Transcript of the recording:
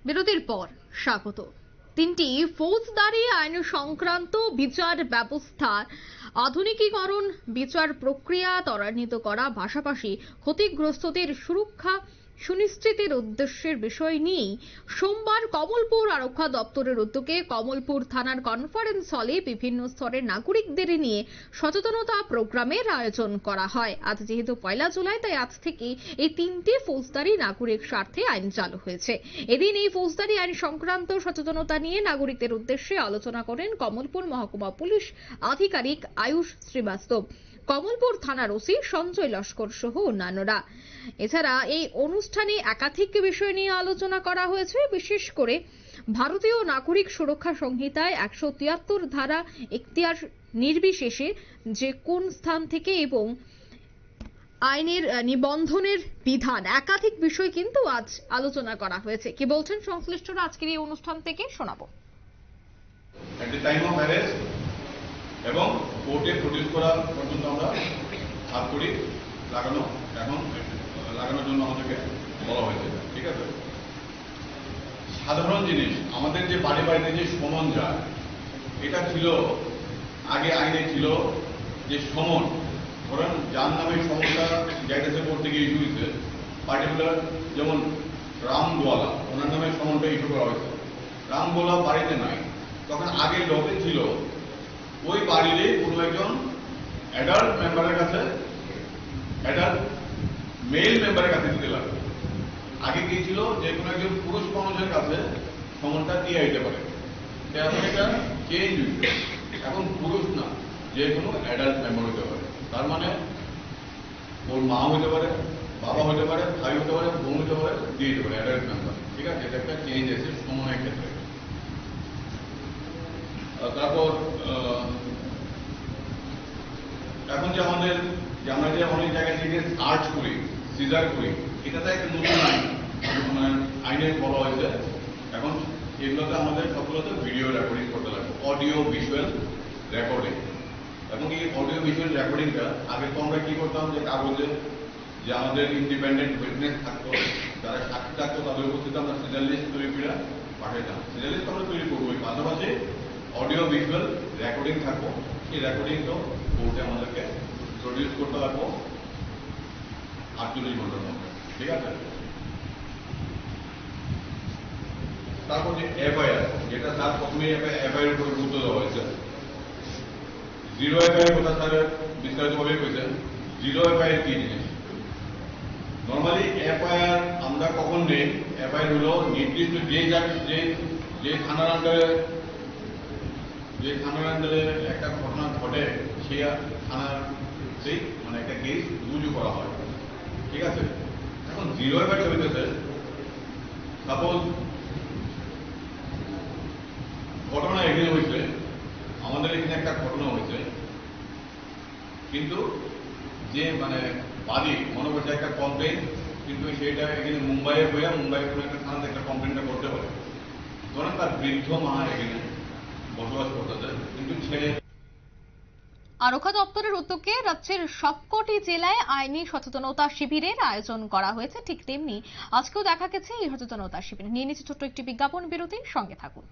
বিরতির পর স্বাগত। তিনটি ফৌজদারি আইন সংক্রান্ত বিচার ব্যবস্থার আধুনিকীকরণ, বিচার প্রক্রিয়া ত্বরান্বিত করা, পাশাপাশি ক্ষতিগ্রস্তদের সুরক্ষা সুনিশ্চিতের উদ্দেশ্যের বিষয় নিয়েই সোমবার কমলপুর আরক্ষা দপ্তরের উদ্যোগে কমলপুর থানার কনফারেন্স হলে বিভিন্ন স্তরের নাগরিকদের নিয়ে সচেতনতা প্রোগ্রামের আয়োজন করা হয়। আজ যেহেতু 1 জুলাই, তাই আজ থেকে এই তিনটি ফৌজদারি নাগরিক স্বার্থে আইন চালু হয়েছে। এদিন এই ফৌজদারি আইন সংক্রান্ত সচেতনতা নিয়ে নাগরিকদের উদ্দেশ্যে আলোচনা করেন কমলপুর মহকুমা পুলিশ আধিকারিক আয়ুষ শ্রীবাস্তব, কমলপুর থানার ওসি সঞ্জয় লস্কর সহ অন্যান্যরা। এছাড়া এই অনুষ্ঠানে একাধিক বিষয় নিয়ে আলোচনা করা হয়েছে। বিশেষ করে ভারতীয় নাগরিক সুরক্ষা সংহিতায় 173 ধারা এখতিয়ার নির্বিশেষে যে কোন স্থান থেকে এবং আইনের নিবন্ধনের বিধান, একাধিক বিষয় কিন্তু আজ আলোচনা করা হয়েছে। কি বলছেন সংশ্লিষ্টরা আজকের এই অনুষ্ঠান থেকে শোনাবো। At the time of arrest এবং কোর্টে প্রডিউস করা পর্যন্ত আমরা হাত করি লাগানোর জন্য আমাদেরকে বলা হয়েছে। ঠিক আছে, সাধারণ জিনিস আমাদের যে বাড়ি বাড়িতে যে সমন যায়, এটা ছিল আগে আইনে ছিল যে সমন, ধরেন যার নামে সমনটা যাইতেছে কোর্ট থেকে ইস্যু হয়েছে, পার্টিকুলার যেমন রামগোয়ালা, ওনার নামে সমনটা ইস্যু করা হয়েছে। রামগোয়ালা বাড়িতে নাই, তখন আগে লতে ছিল ওই বাড়িরই কোনো একজন অ্যাডাল্ট মেম্বারের কাছে, অ্যাডাল্ট মেল মেম্বারের কাছে দিতে লাগবে। আগে কি ছিল, যে কোনো একজন পুরুষ মানুষের কাছে সমনটা দিয়ে দিতে পারে। এখন এটা চেঞ্জ হয়েছে, এখন পুরুষ না, যে কোনো অ্যাডাল্ট মেম্বার হতে পারে। তার মানে ওর মা হতে পারে, বাবা হতে পারে, ভাই হতে পারে, বোন হতে পারে, দিয়ে দিতে পারে অ্যাডাল্ট মেম্বার। ঠিক আছে, এটা একটা চেঞ্জ এসেছে সমনের ক্ষেত্রে। তারপর এখন যে আমাদের আমরা যে অনেক জায়গায় থেকে সার্চ করি, সিজার করি, এটাতে একটা নতুন আইন আইনে বলা হয়েছে। এখন এগুলোতে আমাদের সবগুলোতে ভিডিও রেকর্ডিং করতে লাগবে, অডিও ভিজুয়াল রেকর্ডিং। এবং এই অডিও ভিজুয়াল রেকর্ডিংটা আগে তো আমরা কি করতাম, যে কাগজে যে আমাদের ইন্ডিপেন্ডেন্ট উইটনেস থাকতো, যারা সাক্ষী থাকতো, তাদের উপস্থিতি আমরা সিজার লিস্ট তৈরি করে পাঠাইতাম। সিজার লিস্ট আমরা তৈরি করবো, পাশাপাশি অডিও ভিজুয়াল রেকর্ডিং থাকবো। সেই রেকর্ডিংটাও কোর্টে আমাদেরকে প্রডিউস করতে পারবো 48 ঘন্টার মধ্যে। ঠিক আছে, তারপর যে এফআইআর, যেটা তার প্রথমেই এফআইআর উপরে গুরুত্ব দেওয়া হয়েছে। জিরো এফআইআর কথা স্যার বিস্তারিতভাবে কইছেন। জিরো এফআইআর কি জিনিস? নর্মালি এফআইআর আমরা কখন নেই? এফআইআর হলো নির্দিষ্ট যে থানার আন্ডারে একটা ঘটনা ঘটে, সেই থানার সেই মানে একটা কেস রুজু করা হয়। ঠিক আছে, এখন জিরো এফআইআর হইতেছে, সাপোজ ঘটনা এখানে হয়েছে, আমাদের এখানে একটা ঘটনা হয়েছে, কিন্তু যে মানে বাদী মনে করছে একটা কমপ্লেন, কিন্তু সেটা এখানে মুম্বাইয়ে হয়ে মুম্বাইয়ের কোনো একটা থানাতে একটা কমপ্লেনটা করতে পারে। ধরেন তার বৃদ্ধ মা এখানে বসবাস করতেছে, কিন্তু ছেলে। আরক্ষা দপ্তরের উদ্যোগে রাজ্যের সবকটি জেলায় আইনি সচেতনতা শিবিরের আয়োজন করা হয়েছে। ঠিক তেমনি আজকেও দেখা গেছে এই সচেতনতা শিবির নিয়ে নিচ্ছে ছোট্ট একটি বিজ্ঞাপন বিরতি। সঙ্গে থাকুন।